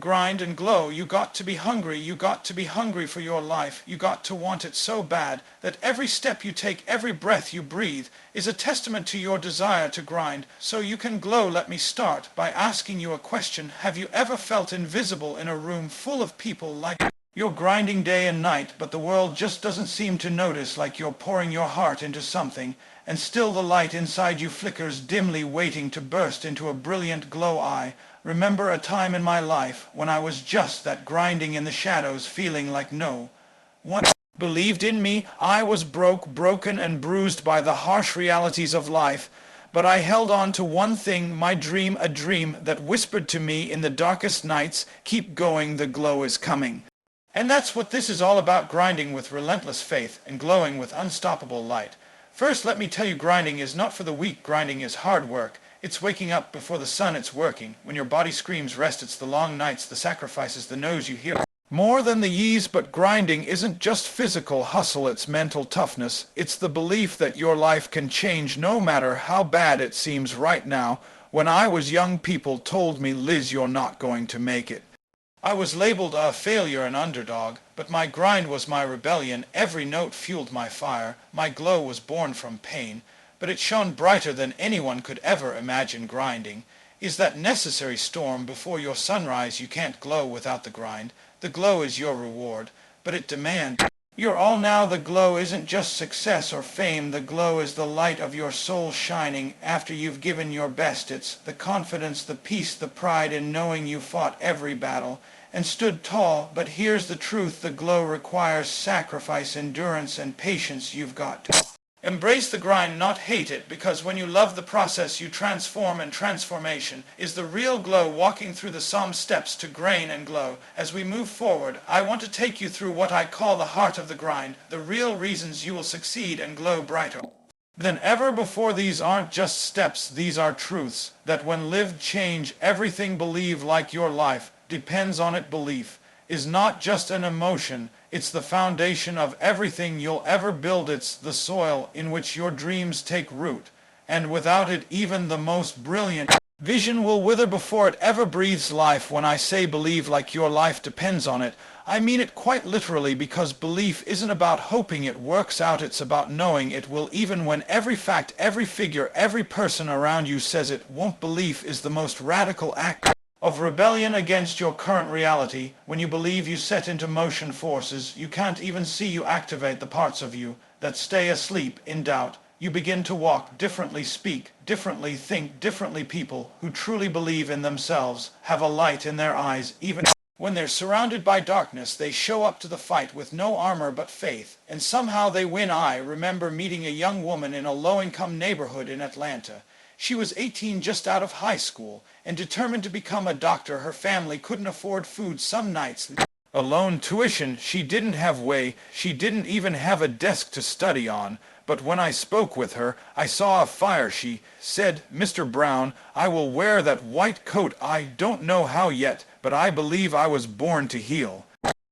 grind and glow. You got to be hungry. You got to be hungry for your life. You got to want it so bad that every step you take, every breath you breathe, is a testament to your desire to grind. So you can glow. Let me start by asking you a question. Have you ever felt invisible in a room full of people like you're grinding day and night, but the world just doesn't seem to notice, like you're pouring your heart into something, and still the light inside you flickers dimly, waiting to burst into a brilliant glow? I remember a time in my life when I was just that, grinding in the shadows, feeling like no one believed in me. I was broken and bruised by the harsh realities of life, but I held on to one thing, my dream, a dream that whispered to me in the darkest nights, keep going, the glow is coming. And that's what this is all about, grinding with relentless faith and glowing with unstoppable light. First, let me tell you, grinding is not for the weak. Grinding is hard work. It's waking up before the sun, it's working. When your body screams rest, it's the long nights, the sacrifices, the no's you hear more than the ye's. But grinding isn't just physical hustle, it's mental toughness. It's the belief that your life can change no matter how bad it seems right now. When I was young, people told me, Liz, you're not going to make it. I was labeled a failure, an underdog, but my grind was my rebellion. Every note fueled my fire. My glow was born from pain, but it shone brighter than anyone could ever imagine. Grinding is that necessary storm before your sunrise. You can't glow without the grind. The glow is your reward, but it demands your all now. The glow isn't just success or fame. The glow is the light of your soul shining after you've given your best. It's the confidence, the peace, the pride in knowing you fought every battle and stood tall. But here's the truth, the glow requires sacrifice, endurance, and patience. You've got to embrace the grind, not hate it, because when you love the process, you transform, and transformation is the real glow. Walking through the Psalm steps to grain and glow. As we move forward, I want to take you through what I call the heart of the grind, the real reasons you will succeed and glow brighter than ever before. These aren't just steps, these are truths that when lived change everything. Believe like your life depends on it. Belief is not just an emotion, it's the foundation of everything you'll ever build. It's the soil in which your dreams take root, and without it even the most brilliant vision will wither before it ever breathes life. When I say believe like your life depends on it, I mean it quite literally, because belief isn't about hoping it works out, it's about knowing it will, even when every fact, every figure, every person around you says it won't. Belief is the most radical act of rebellion against your current reality. When you believe, you set into motion forces you can't even see. You activate the parts of you that stay asleep in doubt. You begin to walk differently, speak differently, think differently. People who truly believe in themselves have a light in their eyes. Even when they're surrounded by darkness, they show up to the fight with no armor but faith, and somehow they win. I remember meeting a young woman in a low-income neighborhood in Atlanta. She was 18, just out of high school, and determined to become a doctor. Her family couldn't afford food some nights, alone tuition. She didn't have way, she didn't even have a desk to study on. But when I spoke with her, I saw a fire. She said, Mr. Brown, I will wear that white coat. I don't know how yet, but I believe I was born to heal.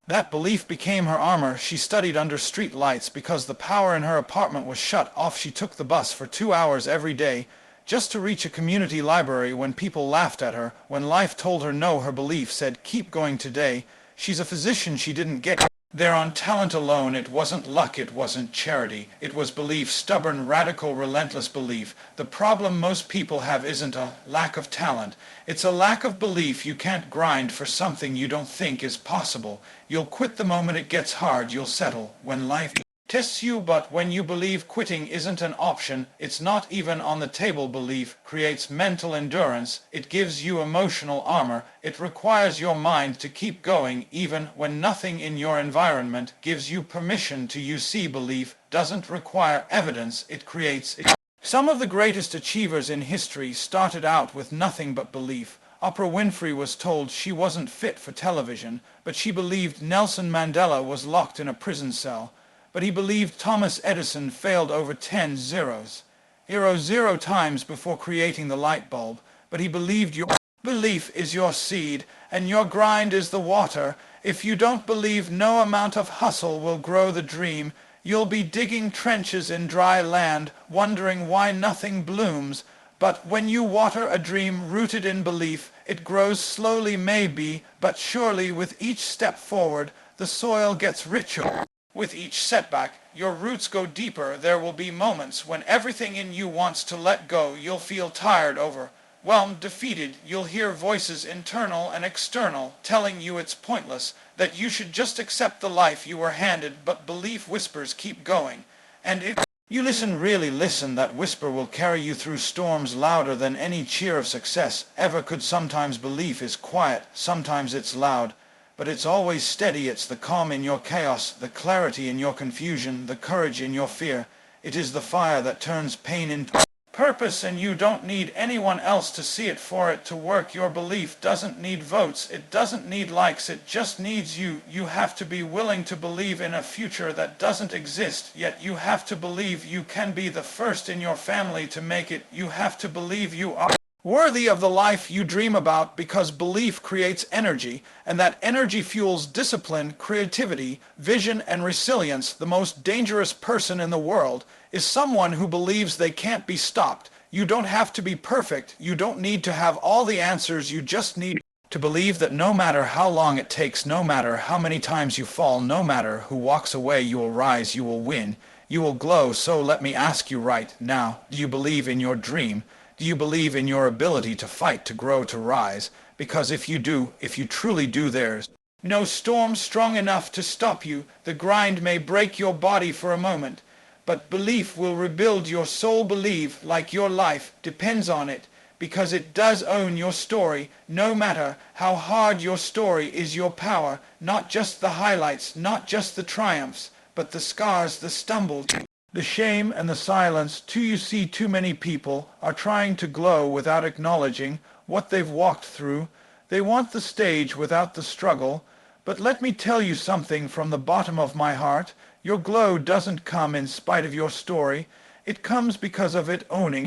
That belief became her armor. She studied under street lights because the power in her apartment was shut off. She took the bus for 2 hours every day just to reach a community library. When people laughed at her, when life told her no, her belief said, keep going today. She's a physician. She didn't get there on talent alone. It wasn't luck, it wasn't charity. It was belief, stubborn, radical, relentless belief. The problem most people have isn't a lack of talent. It's a lack of belief. You can't grind for something you don't think is possible. You'll quit the moment it gets hard. You'll settle when life tests you. But when you believe quitting isn't an option, it's not even on the table. Belief creates mental endurance. It gives you emotional armor. It requires your mind to keep going even when nothing in your environment gives you permission to. You see, belief doesn't require evidence, it creates it. Some of the greatest achievers in history started out with nothing but belief. Oprah Winfrey was told she wasn't fit for television, but she believed. Nelson Mandela was locked in a prison cell, but he believed. Thomas Edison failed over 10 zero times before creating the light bulb, but he believed. Your belief is your seed, and your grind is the water. If you don't believe, no amount of hustle will grow the dream. You'll be digging trenches in dry land, wondering why nothing blooms. But when you water a dream rooted in belief, It grows slowly maybe, but surely with each step forward, the soil gets richer. With each setback, your roots go deeper. There will be moments when everything in you wants to let go. You'll feel tired, overwhelmed, defeated. You'll hear voices, internal and external, telling you it's pointless, that you should just accept the life you were handed, but belief whispers keep going. And if you listen, really listen, that whisper will carry you through storms louder than any cheer of success ever could. Sometimes belief is quiet, sometimes it's loud, but it's always steady. It's the calm in your chaos, the clarity in your confusion, the courage in your fear. It is the fire that turns pain into purpose, and you don't need anyone else to see it for it to work. Your belief doesn't need votes, it doesn't need likes, it just needs you. You have to be willing to believe in a future that doesn't exist, yet you have to believe you can be the first in your family to make it. You have to believe you are worthy of the life you dream about, because belief creates energy, and that energy fuels discipline, creativity, vision, and resilience. The most dangerous person in the world is someone who believes they can't be stopped. You don't have to be perfect. You don't need to have all the answers. You just need to believe that no matter how long it takes, no matter how many times you fall, no matter who walks away, you will rise, you will win, you will glow. So let me ask you right now, do you believe in your dream? Do you believe in your ability to fight, to grow, to rise? Because if you do, if you truly do, there's no storm strong enough to stop you. The grind may break your body for a moment, but belief will rebuild your soul. Believe like your life depends on it, because it does own your story. No matter how hard your story is, your power, not just the highlights, not just the triumphs, but the scars, the stumbles, the shame, and the silence. Too, you see, too many people are trying to glow without acknowledging what they've walked through. They want the stage without the struggle. But let me tell you something from the bottom of my heart. Your glow doesn't come in spite of your story. It comes because of it owning.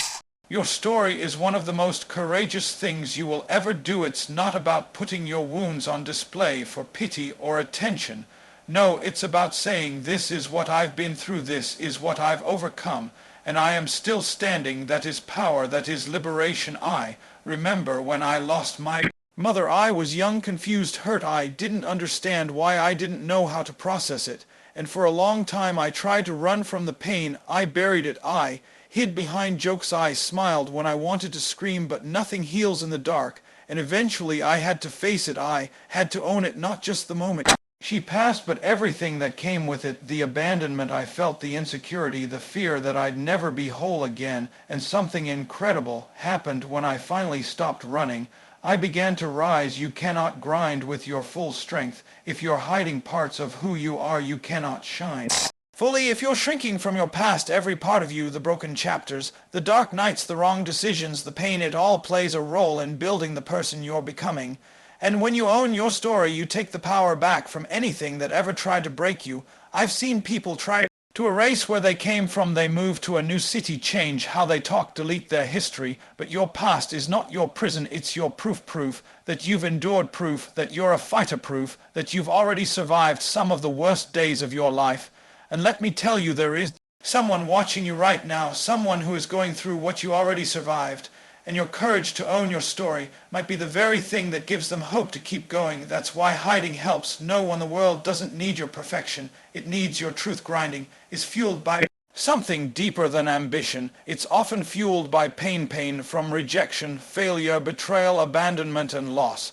Your story is one of the most courageous things you will ever do. It's not about putting your wounds on display for pity or attention. No, it's about saying, this is what I've been through, this is what I've overcome, and I am still standing. That is power, that is liberation. I remember when I lost my mother. I was young, confused, hurt. I didn't understand why. I didn't know how to process it. And for a long time I tried to run from the pain. I buried it. I hid behind jokes. I smiled when I wanted to scream, but nothing heals in the dark. And eventually I had to face it. I had to own it, not just the moment she passed, but everything that came with it. The abandonment I felt, the insecurity, the fear that I'd never be whole again. And something incredible happened when I finally stopped running. I began to rise. You cannot grind with your full strength. If you're hiding parts of who you are, you cannot shine fully. If you're shrinking from your past, every part of you, the broken chapters, the dark nights, the wrong decisions, the pain, it all plays a role in building the person you're becoming. And when you own your story, you take the power back from anything that ever tried to break you. I've seen people try to erase where they came from. They move to a new city, change how they talk, delete their history. But your past is not your prison, it's your proof that you've endured, proof that you're a fighter, proof that you've already survived some of the worst days of your life. And let me tell you, there is someone watching you right now, someone who is going through what you already survived. And your courage to own your story might be the very thing that gives them hope to keep going. That's why hiding helps. No one in the world doesn't need your perfection. It needs your truth. Grinding is fueled by something deeper than ambition. It's often fueled by pain from rejection, failure, betrayal, abandonment, and loss.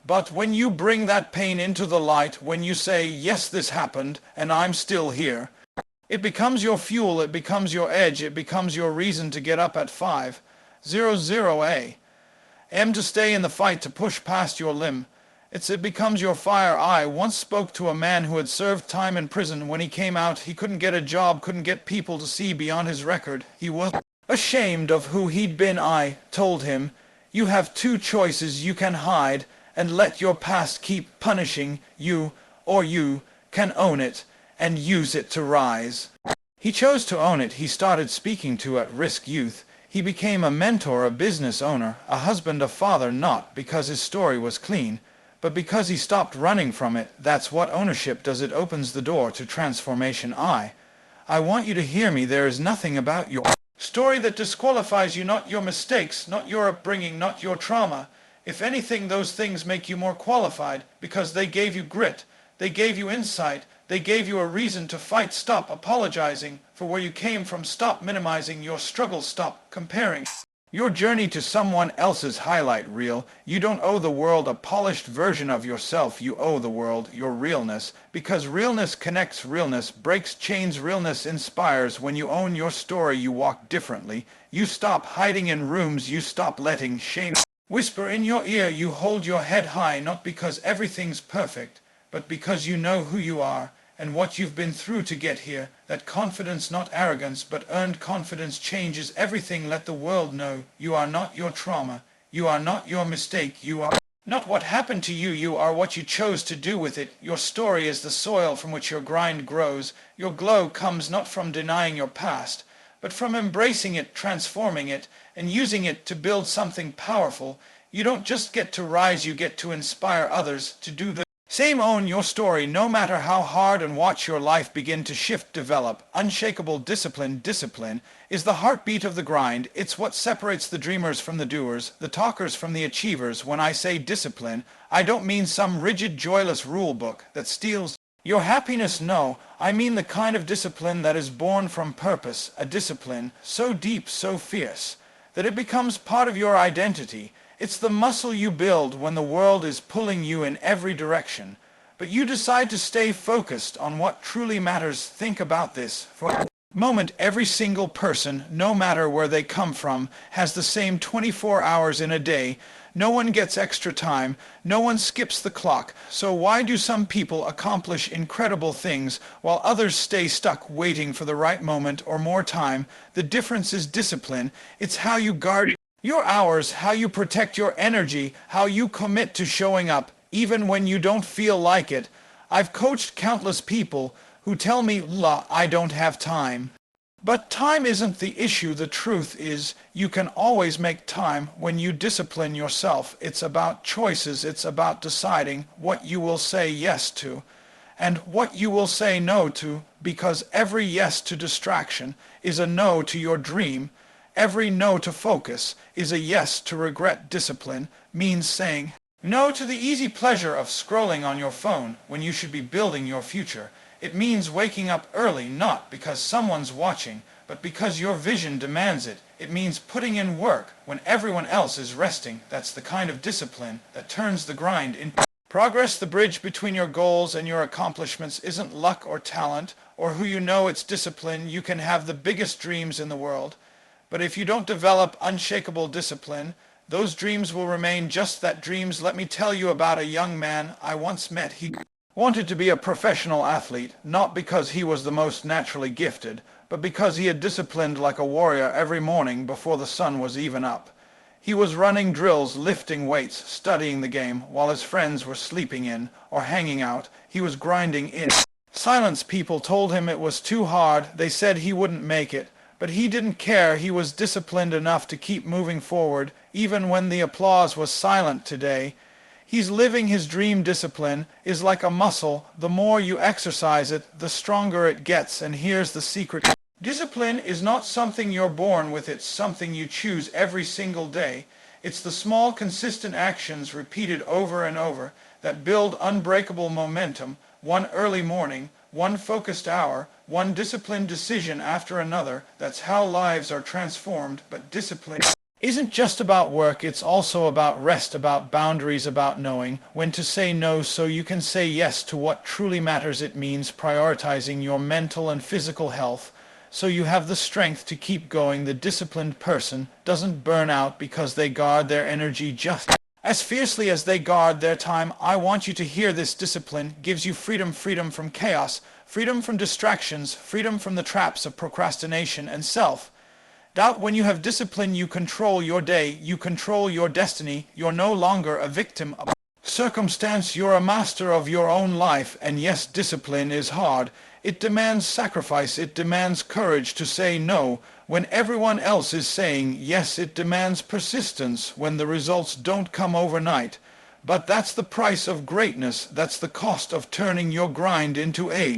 But when you bring that pain into the light, when you say, yes, this happened, and I'm still here, it becomes your fuel, it becomes your edge, it becomes your reason to get up at 5:00 a.m. to stay in the fight, to push past your limb. It becomes your fire. I once spoke to a man who had served time in prison. When he came out, he couldn't get a job, couldn't get people to see beyond his record. He was ashamed of who he'd been. I told him, you have two choices. You can hide and let your past keep punishing you, or you can own it and use it to rise. He chose to own it. He started speaking to at-risk youth. He became a mentor, a business owner, a husband, a father, not because his story was clean, but because he stopped running from it. That's what ownership does. It opens the door to transformation. I want you to hear me. There is nothing about your story that disqualifies you, not your mistakes, not your upbringing, not your trauma. If anything, those things make you more qualified because they gave you grit, they gave you insight, they gave you a reason to fight. Stop apologizing for where you came from. Stop minimizing your struggles. Stop comparing your journey to someone else's highlight reel. You don't owe the world a polished version of yourself. You owe the world your realness, because realness connects, realness breaks chains, realness inspires. When you own your story, you walk differently. You stop hiding in rooms. You stop letting shame whisper in your ear. You hold your head high, not because everything's perfect, but because you know who you are and what you've been through to get here. That confidence, not arrogance, but earned confidence, changes everything. Let the world know you are not your trauma. You are not your mistake. You are not what happened to you. You are what you chose to do with it. Your story is the soil from which your grind grows. Your glow comes not from denying your past, but from embracing it, transforming it, and using it to build something powerful. You don't just get to rise, you get to inspire others to do the same. Own your story no matter how hard, and watch your life begin to shift, develop. Unshakable discipline. Discipline is the heartbeat of the grind. It's what separates the dreamers from the doers, the talkers from the achievers. When I say discipline, I don't mean some rigid, joyless rule book that steals your happiness. No, I mean the kind of discipline that is born from purpose, a discipline so deep, so fierce, that it becomes part of your identity. It's the muscle you build when the world is pulling you in every direction, but you decide to stay focused on what truly matters. Think about this for a moment. Every single person, no matter where they come from, has the same 24 hours in a day. No one gets extra time. No one skips the clock. So why do some people accomplish incredible things while others stay stuck waiting for the right moment or more time? The difference is discipline. It's how you guard your hours, how you protect your energy, how you commit to showing up, even when you don't feel like it. I've coached countless people who tell me, I don't have time. But time isn't the issue. The truth is, you can always make time when you discipline yourself. It's about choices. It's about deciding what you will say yes to and what you will say no to, because every yes to distraction is a no to your dream. Every no to focus is a yes to regret. Discipline means saying no to the easy pleasure of scrolling on your phone when you should be building your future. It means waking up early, not because someone's watching, but because your vision demands it. It means putting in work when everyone else is resting. That's the kind of discipline that turns the grind into progress. The bridge between your goals and your accomplishments isn't luck or talent or who you know. It's discipline. You can have the biggest dreams in the world, but if you don't develop unshakable discipline, those dreams will remain just that, dreams. Let me tell you about a young man I once met. He wanted to be a professional athlete, not because he was the most naturally gifted, but because he had disciplined like a warrior every morning before the sun was even up. He was running drills, lifting weights, studying the game, while his friends were sleeping in or hanging out. He was grinding in silence. People told him it was too hard. They said he wouldn't make it. But he didn't care. He was disciplined enough to keep moving forward, even when the applause was silent. Today, he's living his dream. Discipline is like a muscle. The more you exercise it, the stronger it gets. And here's the secret. Discipline is not something you're born with. It's something you choose every single day. It's the small, consistent actions repeated over and over that build unbreakable momentum. One early morning, one focused hour, one disciplined decision after another. That's how lives are transformed. But discipline isn't just about work. It's also about rest, about boundaries, about knowing when to say no so you can say yes to what truly matters. It means prioritizing your mental and physical health so you have the strength to keep going. The disciplined person doesn't burn out because they guard their energy just as fiercely as they guard their time. I want you to hear this. Discipline gives you freedom. Freedom from chaos, freedom from distractions, freedom from the traps of procrastination and self-doubt. When you have discipline, you control your day, you control your destiny. You're no longer a victim of circumstance. You're a master of your own life. And yes, discipline is hard. It demands sacrifice. It demands courage to say no when everyone else is saying yes. It demands persistence when the results don't come overnight. But that's the price of greatness. That's the cost of turning your grind into a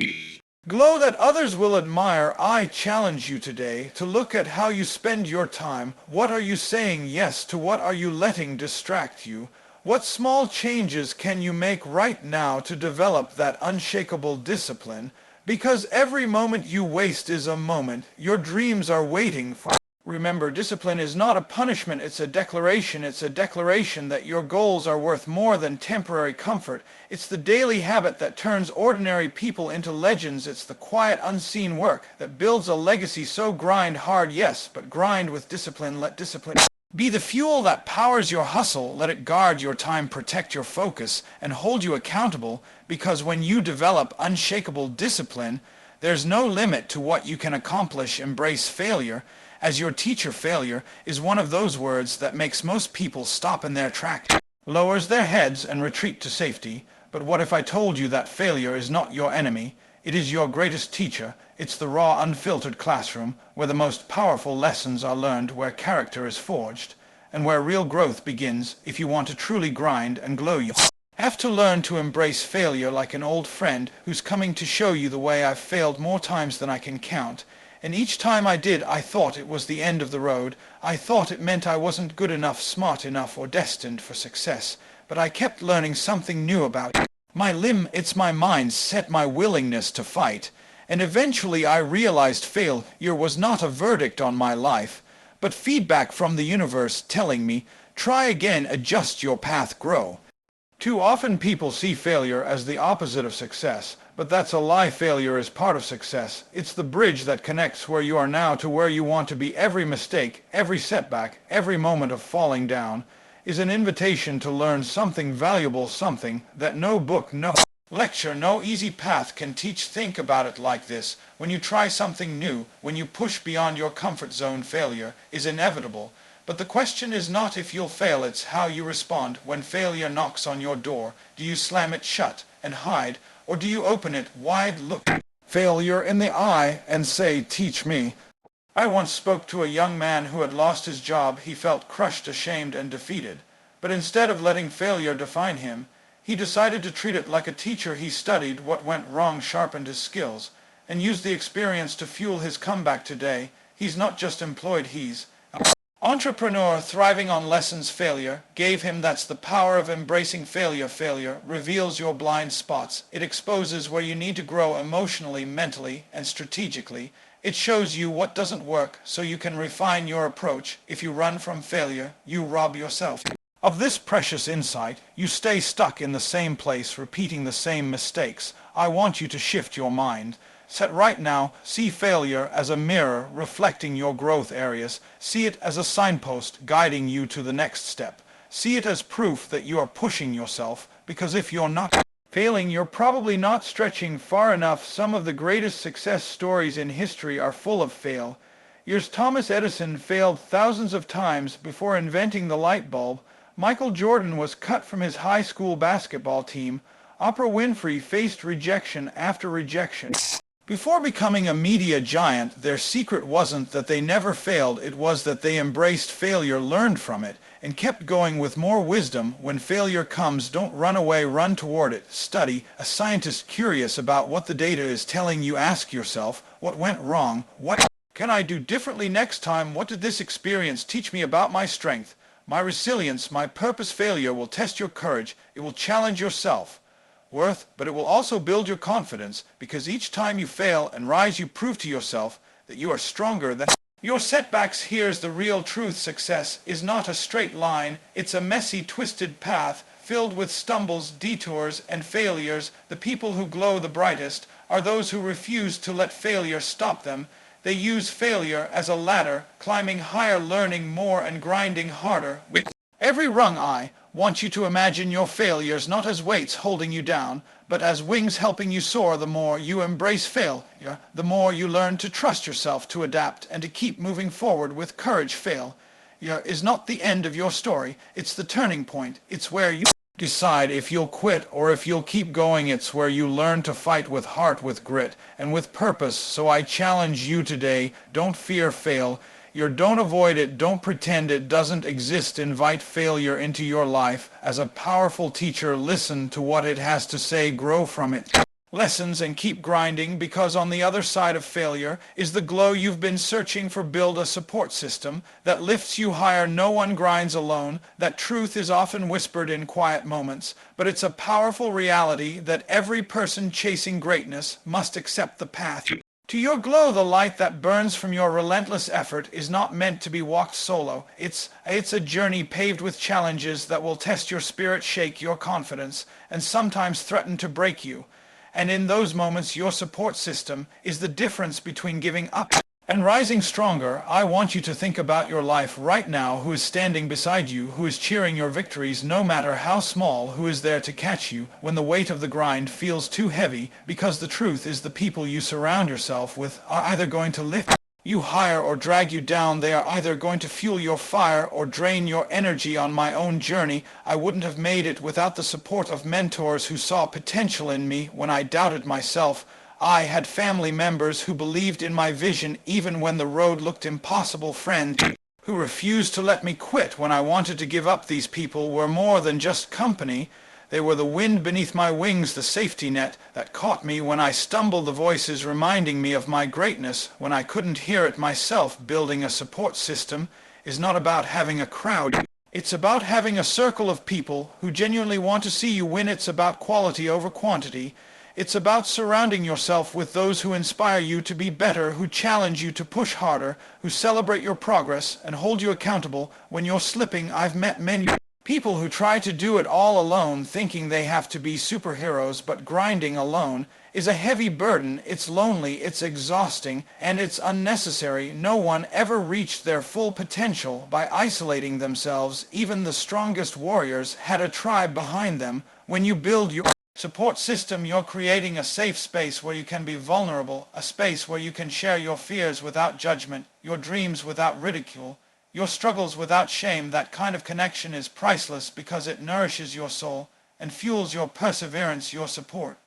Glow that others will admire. I challenge you today to look at how you spend your time. What are you saying yes to? What are you letting distract you? What small changes can you make right now to develop that unshakable discipline? Because every moment you waste is a moment your dreams are waiting for. Remember, discipline is not a punishment, it's a declaration. It's a declaration that your goals are worth more than temporary comfort. It's the daily habit that turns ordinary people into legends. It's the quiet, unseen work that builds a legacy. So grind hard, yes, but grind with discipline. Let discipline be the fuel that powers your hustle. Let it guard your time, protect your focus, and hold you accountable. Because when you develop unshakable discipline, there's no limit to what you can accomplish. Embrace failure. As your teacher, failure is one of those words that makes most people stop in their tracks, lowers their heads and retreat to safety. But what if I told you that failure is not your enemy? It is your greatest teacher. It's the raw, unfiltered classroom where the most powerful lessons are learned, where character is forged, and where real growth begins. If you want to truly grind and glow, you have to learn to embrace failure like an old friend who's coming to show you the way. I've failed more times than I can count. And each time I did, I thought it was the end of the road. I thought it meant I wasn't good enough, smart enough, or destined for success. But I kept learning something new about my limb. It's my mindset, my willingness to fight. And eventually I realized failure was not a verdict on my life, but feedback from the universe telling me, try again, adjust your path, grow. Too often people see failure as the opposite of success, but that's a lie. Failure is part of success. It's the bridge that connects where you are now to where you want to be. Every mistake, every setback, every moment of falling down is an invitation to learn something valuable, something that no book, no lecture, no easy path can teach. Think about it like this. When you try something new, when you push beyond your comfort zone, failure is inevitable. But the question is not if you'll fail, it's how you respond when failure knocks on your door. Do you slam it shut and hide, or do you open it wide, look failure in the eye, and say, teach me? I once spoke to a young man who had lost his job. He felt crushed, ashamed, and defeated. But instead of letting failure define him, he decided to treat it like a teacher. He studied what went wrong, sharpened his skills, and used the experience to fuel his comeback. Today, he's not just employed, he's entrepreneur, thriving on lessons failure gave him. That's the power of embracing failure. Failure reveals your blind spots. It exposes where you need to grow emotionally, mentally, and strategically. It shows you what doesn't work so you can refine your approach. If you run from failure, you rob yourself of this precious insight. You stay stuck in the same place, repeating the same mistakes. I want you to shift your mind. Set right now. See failure as a mirror reflecting your growth areas. See it as a signpost guiding you to the next step. See it as proof that you are pushing yourself, because if you're not failing, you're probably not stretching far enough. Some of the greatest success stories in history are full of fail. Here's Thomas Edison failed thousands of times before inventing the light bulb. Michael Jordan was cut from his high school basketball team. Oprah Winfrey faced rejection after rejection before becoming a media giant. Their secret wasn't that they never failed, it was that they embraced failure, learned from it, and kept going with more wisdom. When failure comes, don't run away, run toward it. Study. A scientist curious about what the data is telling you. Ask yourself, what went wrong? What can I do differently next time? What did this experience teach me about my strength, my resilience, my purpose? Failure will test your courage. It will challenge your self-worth, but it will also build your confidence, because each time you fail and rise, you prove to yourself that you are stronger than your setbacks. Here's the real truth. Success is not a straight line. It's a messy, twisted path filled with stumbles, detours, and failures. The people who glow the brightest are those who refuse to let failure stop them. They use failure as a ladder, climbing higher, learning more, and grinding harder with every rung. I want you to imagine your failures not as weights holding you down, but as wings helping you soar. The more you embrace failure, the more you learn to trust yourself, to adapt, and to keep moving forward with courage. Failure is not the end of your story. It's the turning point. It's where you decide if you'll quit or if you'll keep going. It's where you learn to fight with heart, with grit, and with purpose. So I challenge you today, don't fear failure. Don't avoid it. Don't pretend it doesn't exist. Invite failure into your life as a powerful teacher. Listen to what it has to say. Grow from it. lessons and keep grinding, because on the other side of failure is the glow you've been searching for. Build a support system that lifts you higher. No one grinds alone. That truth is often whispered in quiet moments, but it's a powerful reality that every person chasing greatness must accept the path to your glow. The light that burns from your relentless effort is not meant to be walked solo. It's a journey paved with challenges that will test your spirit, shake your confidence, and sometimes threaten to break you. And in those moments, your support system is the difference between giving up and rising stronger. I want you to think about your life right now. Who is standing beside you? Who is cheering your victories, no matter how small? Who is there to catch you when the weight of the grind feels too heavy? Because the truth is, the people you surround yourself with are either going to lift you higher or drag you down. They are either going to fuel your fire or drain your energy. On my own journey, I wouldn't have made it without the support of mentors who saw potential in me when I doubted myself. I had family members who believed in my vision even when the road looked impossible. Friends who refused to let me quit when I wanted to give up. These people were more than just company. They were the wind beneath my wings, the safety net that caught me when I stumbled, the voices reminding me of my greatness when I couldn't hear it myself. Building a support system is not about having a crowd. It's about having a circle of people who genuinely want to see you win. It's about quality over quantity. It's about surrounding yourself with those who inspire you to be better, who challenge you to push harder, who celebrate your progress and hold you accountable when you're slipping. I've met many people who try to do it all alone, thinking they have to be superheroes, but grinding alone is a heavy burden. It's lonely, it's exhausting, and it's unnecessary. No one ever reached their full potential by isolating themselves. Even the strongest warriors had a tribe behind them. When you build your support system, you're creating a safe space where you can be vulnerable, a space where you can share your fears without judgment, your dreams without ridicule, your struggles without shame. That kind of connection is priceless because it nourishes your soul and fuels your perseverance. Your support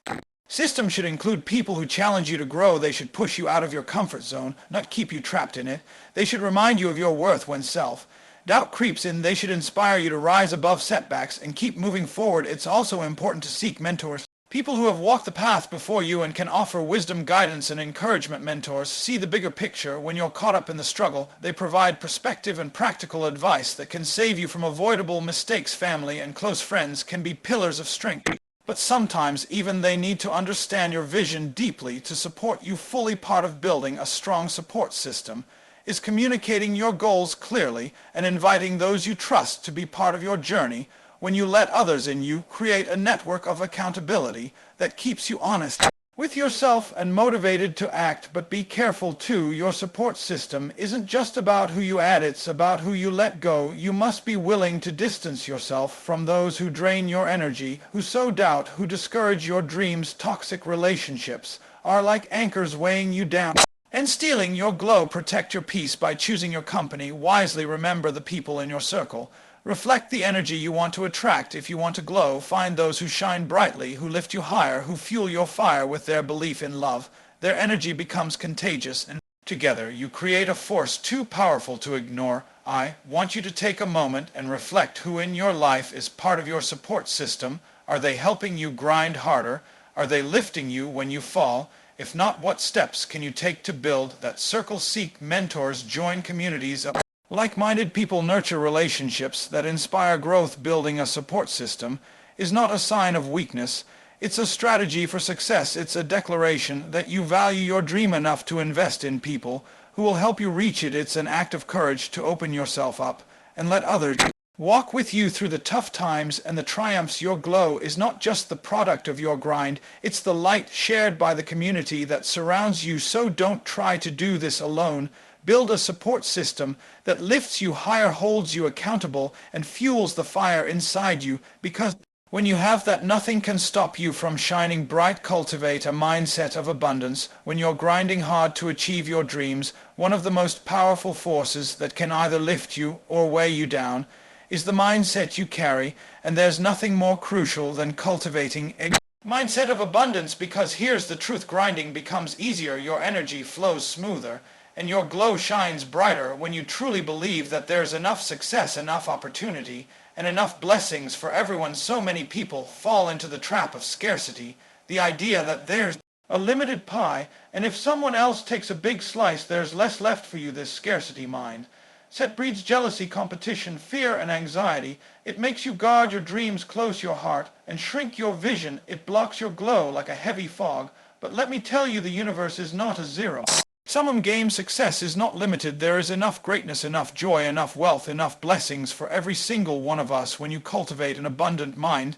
system should include people who challenge you to grow. They should push you out of your comfort zone, not keep you trapped in it. They should remind you of your worth when self-doubt creeps in. They should inspire you to rise above setbacks and keep moving forward. It's also important to seek mentors, people who have walked the path before you and can offer wisdom, guidance, and encouragement. Mentors see the bigger picture. When you're caught up in the struggle, they provide perspective and practical advice that can save you from avoidable mistakes. Family and close friends can be pillars of strength, but sometimes even they need to understand your vision deeply to support you fully. Part of building a strong support system is communicating your goals clearly and inviting those you trust to be part of your journey. When you let others in, you create a network of accountability that keeps you honest with yourself and motivated to act. But be careful too. Your support system isn't just about who you add, it's about who you let go. You must be willing to distance yourself from those who drain your energy, who sow doubt, who discourage your dreams. Toxic relationships are like anchors weighing you down and stealing your glow. Protect your peace by choosing your company wisely. Remember the people in your circle reflect the energy you want to attract. If you want to glow, find those who shine brightly, who lift you higher, who fuel your fire with their belief in love. Their energy becomes contagious, and together you create a force too powerful to ignore. I want you to take a moment and reflect who in your life is part of your support system. Are they helping you grind harder? Are they lifting you when you fall? If not, what steps can you take to build that circle? Seek mentors, join communities of like-minded people, nurture relationships that inspire growth. Building a support system is not a sign of weakness. It's a strategy for success. It's a declaration that you value your dream enough to invest in people who will help you reach it. It's an act of courage to open yourself up and let others walk with you through the tough times and the triumphs. Your glow is not just the product of your grind, it's the light shared by the community that surrounds you. So don't try to do this alone. Build a support system that lifts you higher, holds you accountable, and fuels the fire inside you, because when you have that, nothing can stop you from shining bright. Cultivate a mindset of abundance. When you're grinding hard to achieve your dreams, one of the most powerful forces that can either lift you or weigh you down is the mindset you carry, and there's nothing more crucial than cultivating a mindset of abundance. Because here's the truth, grinding becomes easier, your energy flows smoother, and your glow shines brighter when you truly believe that there's enough success, enough opportunity, and enough blessings for everyone. So many people fall into the trap of scarcity. The idea that there's a limited pie, and if someone else takes a big slice, there's less left for you, this scarcity mind. Set breeds jealousy, competition, fear, and anxiety. It makes you guard your dreams close your heart, and shrink your vision. It blocks your glow like a heavy fog. But let me tell you, the universe is not a zero. Some game success is not limited. There is enough greatness, enough joy, enough wealth, enough blessings for every single one of us when you cultivate an abundant mind.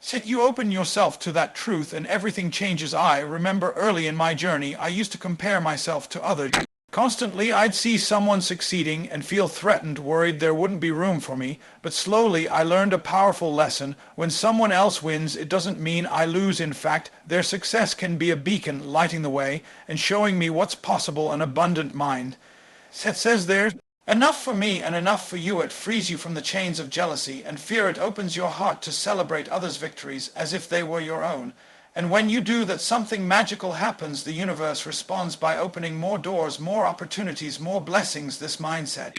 Set you open yourself to that truth and everything changes. I remember early in my journey I used to compare myself to others. Constantly I'd see someone succeeding and feel threatened, worried there wouldn't be room for me. But slowly I learned a powerful lesson. When someone else wins, it doesn't mean I lose. In fact, their success can be a beacon lighting the way and showing me what's possible. An abundant mind. Seth says there's enough for me and enough for you. It frees you from the chains of jealousy and fear. It opens your heart to celebrate others' victories as if they were your own. And when you do that, something magical happens. The universe responds by opening more doors, more opportunities, more blessings. This mindset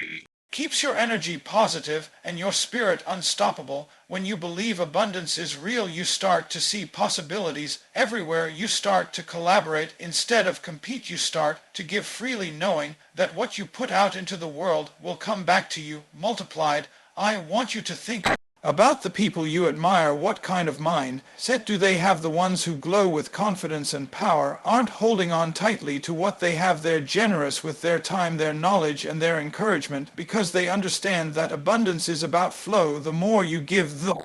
keeps your energy positive and your spirit unstoppable. When you believe abundance is real, you start to see possibilities everywhere. You start to collaborate instead of compete. You start to give freely, knowing that what you put out into the world will come back to you multiplied. I want you to think about the people you admire. What kind of mind set do they have? The ones who glow with confidence and power aren't holding on tightly to what they have. They're generous with their time, their knowledge, and their encouragement, because they understand that abundance is about flow. The more you give, the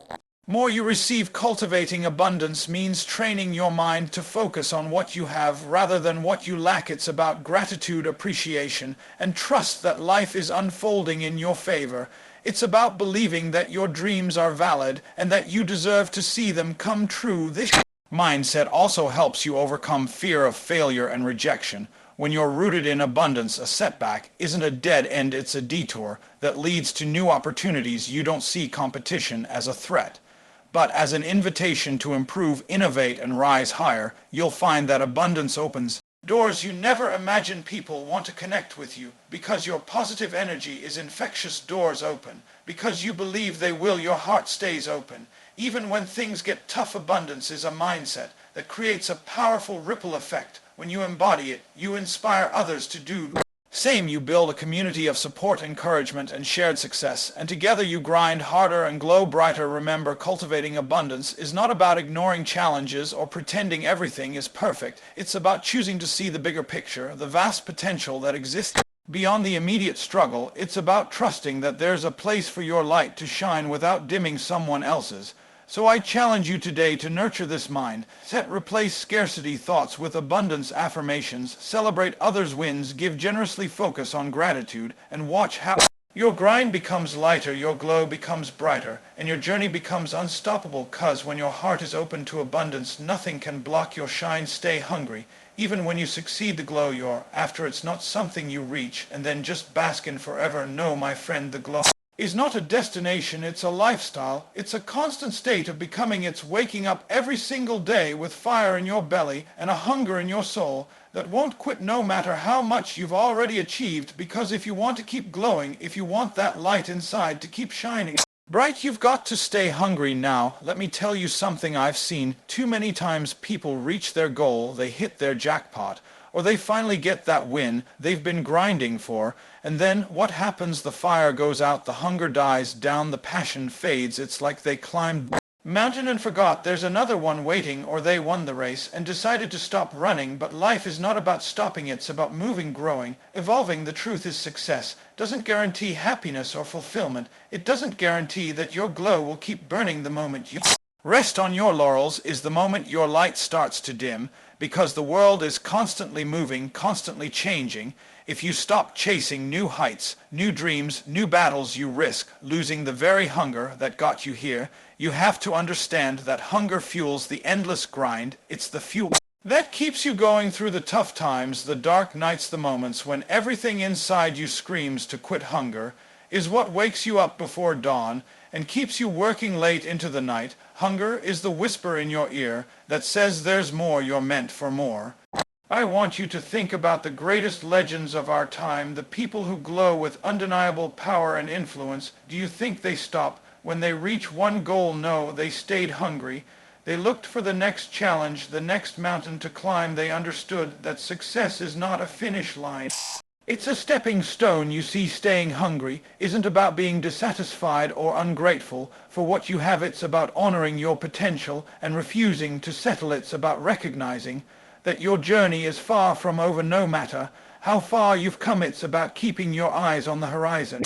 more you receive. Cultivating abundance means training your mind to focus on what you have rather than what you lack. It's about gratitude, appreciation, and trust that life is unfolding in your favor. It's about believing that your dreams are valid and that you deserve to see them come true. This mindset also helps you overcome fear of failure and rejection. When you're rooted in abundance, a setback isn't a dead end, it's a detour that leads to new opportunities. You don't see competition as a threat, but as an invitation to improve, innovate, and rise higher. You'll find that abundance opens doors you never imagined. People want to connect with you because your positive energy is infectious. Doors open because you believe they will. Your heart stays open even when things get tough. Abundance is a mindset that creates a powerful ripple effect. When you embody it, you inspire others to do the same. You build a community of support, encouragement, and shared success, and together you grind harder and glow brighter. Remember, cultivating abundance is not about ignoring challenges or pretending everything is perfect. It's about choosing to see the bigger picture, the vast potential that exists beyond the immediate struggle. It's about trusting that there's a place for your light to shine without dimming someone else's. So I challenge you today to nurture this mind. Replace scarcity thoughts with abundance affirmations. Celebrate others' wins. Give generously. Focus on gratitude and watch how your grind becomes lighter, your glow becomes brighter, and your journey becomes unstoppable. 'Cause when your heart is open to abundance, nothing can block your shine. Stay hungry. Even when you succeed, the glow you're after, it's not something you reach and then just bask in forever. No, my friend, the glow is not a destination, it's a lifestyle. It's a constant state of becoming. It's waking up every single day with fire in your belly and a hunger in your soul that won't quit no matter how much you've already achieved. Because if you want to keep glowing, if you want that light inside to keep shining bright, you've got to stay hungry. Now, let me tell you something I've seen too many times. People reach their goal, they hit their jackpot, or they finally get that win they've been grinding for, and then what happens? The fire goes out, the hunger dies down, the passion fades. It's like they climbed the mountain and forgot there's another one waiting, or they won the race and decided to stop running. But life is not about stopping, it's about moving, growing, evolving. The truth is, success doesn't guarantee happiness or fulfillment. It doesn't guarantee that your glow will keep burning. The moment you rest on your laurels is the moment your light starts to dim, because the world is constantly moving, constantly changing. If you stop chasing new heights, new dreams, new battles, you risk losing the very hunger that got you here. You have to understand that hunger fuels the endless grind. It's the fuel that keeps you going through the tough times, the dark nights, the moments when everything inside you screams to quit. Hunger is what wakes you up before dawn and keeps you working late into the night. Hunger is the whisper in your ear that says there's more, you're meant for more. I want you to think about the greatest legends of our time, the people who glow with undeniable power and influence. Do you think they stop when they reach one goal? No, they stayed hungry. They looked for the next challenge, the next mountain to climb. They understood that success is not a finish line. It's a stepping stone. You see, staying hungry isn't about being dissatisfied or ungrateful for what you have. It's about honoring your potential and refusing to settle. It's about recognizing that your journey is far from over no matter how far you've come. It's about keeping your eyes on the horizon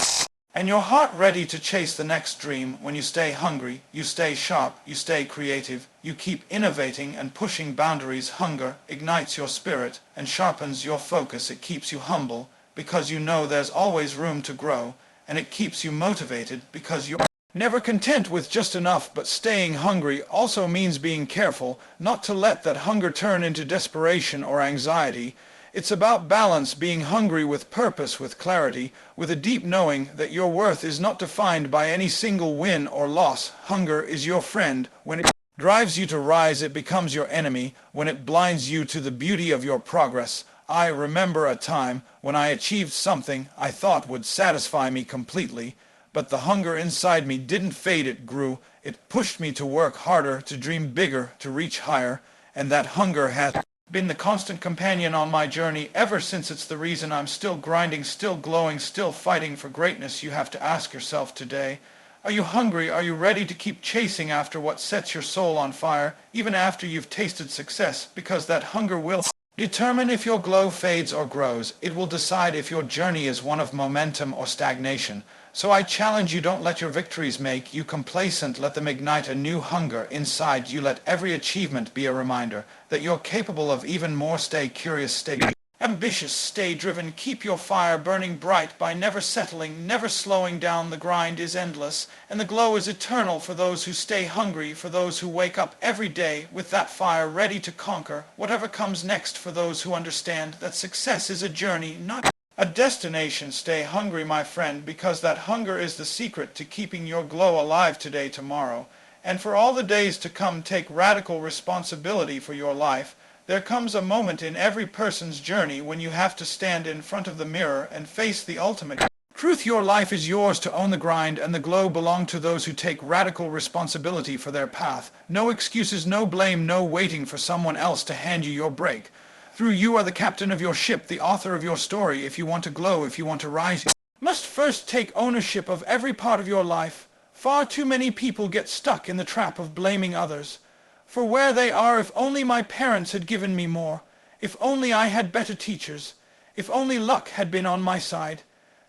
and your heart ready to chase the next dream. When you stay hungry, you stay sharp, you stay creative, you keep innovating and pushing boundaries. Hunger ignites your spirit and sharpens your focus. It keeps you humble because you know there's always room to grow, and it keeps you motivated because you're never content with just enough. But staying hungry also means being careful not to let that hunger turn into desperation or anxiety. It's about balance, being hungry with purpose, with clarity, with a deep knowing that your worth is not defined by any single win or loss. Hunger is your friend. When it drives you to rise, it becomes your enemy. When it blinds you to the beauty of your progress. I remember a time when I achieved something I thought would satisfy me completely, but the hunger inside me didn't fade. It grew. It pushed me to work harder, to dream bigger, to reach higher, and that hunger has been the constant companion on my journey ever since. It's the reason I'm still grinding, still glowing, still fighting for greatness. You have to ask yourself today, are you hungry? Are you ready to keep chasing after what sets your soul on fire, even after you've tasted success? Because that hunger will determine if your glow fades or grows. It will decide if your journey is one of momentum or stagnation. So I challenge you, don't let your victories make you complacent. Let them ignite a new hunger inside you. Let every achievement be a reminder that you're capable of even more. Stay curious, stay ambitious, stay driven. Keep your fire burning bright by never settling, never slowing down. The grind is endless, and the glow is eternal for those who stay hungry, for those who wake up every day with that fire ready to conquer whatever comes next, for those who understand that success is a journey, not a destination. Stay hungry, my friend, because that hunger is the secret to keeping your glow alive today, tomorrow, and for all the days to come. Take radical responsibility for your life. There comes a moment in every person's journey when you have to stand in front of the mirror and face the ultimate truth. Your life is yours to own. The grind and the glow belong to those who take radical responsibility for their path. No excuses, no blame, no waiting for someone else to hand you your break. Through you are the captain of your ship, the author of your story. If you want to glow, if you want to rise, you must first take ownership of every part of your life. Far too many people get stuck in the trap of blaming others for where they are. If only my parents had given me more. If only I had better teachers. If only luck had been on my side.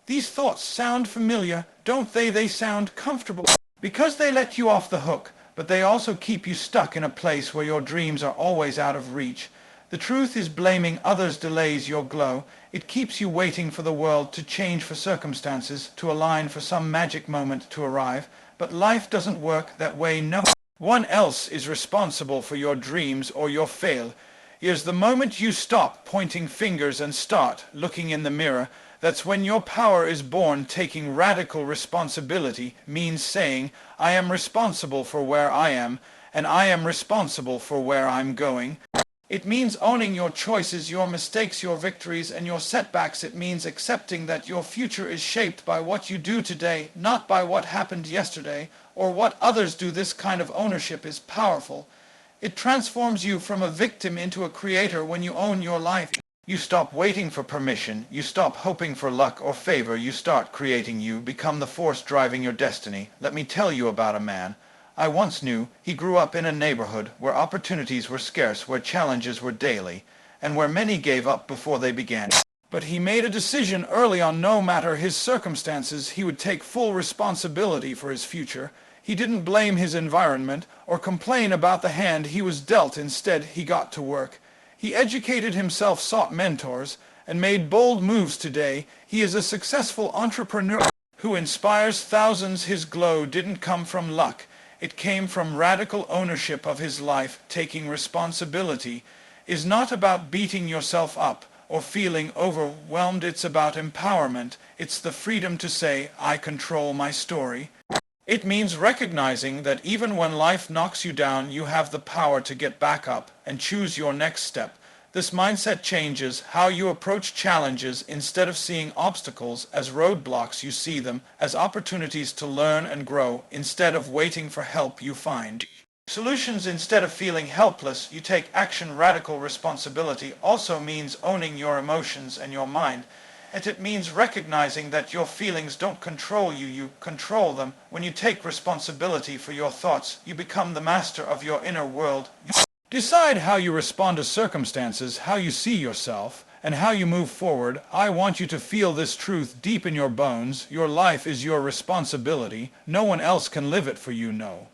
These thoughts sound familiar, don't they? They sound comfortable because they let you off the hook, but they also keep you stuck in a place where your dreams are always out of reach. The truth is, blaming others delays your glow. It keeps you waiting for the world to change, for circumstances to align, for some magic moment to arrive. But life doesn't work that way. No one else is responsible for your dreams or your fail. Here's the moment you stop pointing fingers and start looking in the mirror. That's when your power is born. Taking radical responsibility means saying, I am responsible for where I am, and I am responsible for where I'm going. It means owning your choices, your mistakes, your victories, and your setbacks. It means accepting that your future is shaped by what you do today, not by what happened yesterday or what others do. This kind of ownership is powerful. It transforms you from a victim into a creator. When you own your life, you stop waiting for permission. You stop hoping for luck or favor. You start creating. You become the force driving your destiny. Let me tell you about a man I once knew. He grew up in a neighborhood where opportunities were scarce, where challenges were daily, and where many gave up before they began. But he made a decision early on. No matter his circumstances, he would take full responsibility for his future. He didn't blame his environment or complain about the hand he was dealt. Instead, he got to work. He educated himself, sought mentors, and made bold moves. Today, he is a successful entrepreneur who inspires thousands. His glow didn't come from luck. It came from radical ownership of his life. Taking responsibility is not about beating yourself up or feeling overwhelmed. It's about empowerment. It's the freedom to say, I control my story. It means recognizing that even when life knocks you down, you have the power to get back up and choose your next step. This mindset changes how you approach challenges. Instead of seeing obstacles as roadblocks, you see them as opportunities to learn and grow. Instead of waiting for help, you find Solutions instead of feeling helpless, you take action. Radical responsibility also means owning your emotions and your mind. And it means recognizing that your feelings don't control you, you control them. When you take responsibility for your thoughts, you become the master of your inner world. Decide how you respond to circumstances, how you see yourself, and how you move forward. I want you to feel this truth deep in your bones. Your life is your responsibility. No one else can live it for you, no.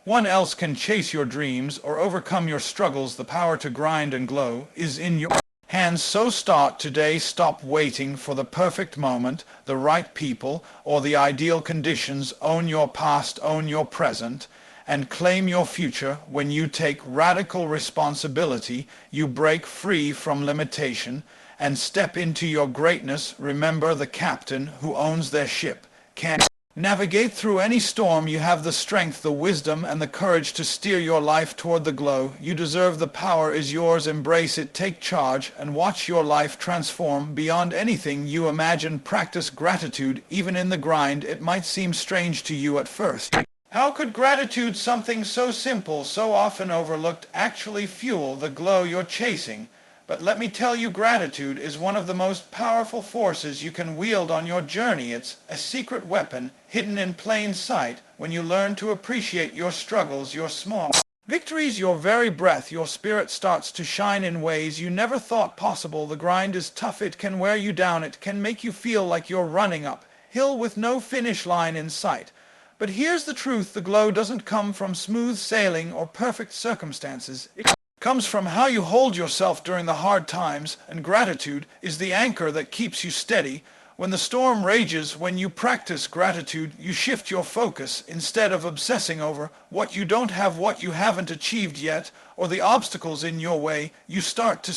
One else can chase your dreams or overcome your struggles. The power to grind and glow is in your hands. So start today. Stop waiting for the perfect moment, the right people, or the ideal conditions. Own your past, own your present, and claim your future. When you take radical responsibility, you break free from limitation and step into your greatness. Remember, the captain who owns their ship can navigate through any storm. You have the strength, the wisdom, and the courage to steer your life toward the glow. You deserve. The power is yours. Embrace it. Take charge and watch your life transform beyond anything you imagine. Practice gratitude even in the grind. It might seem strange to you at first. How could gratitude, something so simple, so often overlooked, actually fuel the glow you're chasing? But let me tell you, gratitude is one of the most powerful forces you can wield on your journey. It's a secret weapon hidden in plain sight. When you learn to appreciate your struggles, your small victories, your very breath, your spirit starts to shine in ways you never thought possible. The grind is tough. It can wear you down. It can make you feel like you're running uphill with no finish line in sight. But here's the truth. The glow doesn't come from smooth sailing or perfect circumstances. It comes from how you hold yourself during the hard times, and gratitude is the anchor that keeps you steady when the storm rages. When you practice gratitude, you shift your focus. Instead of obsessing over what you don't have, what you haven't achieved yet, or the obstacles in your way, you start to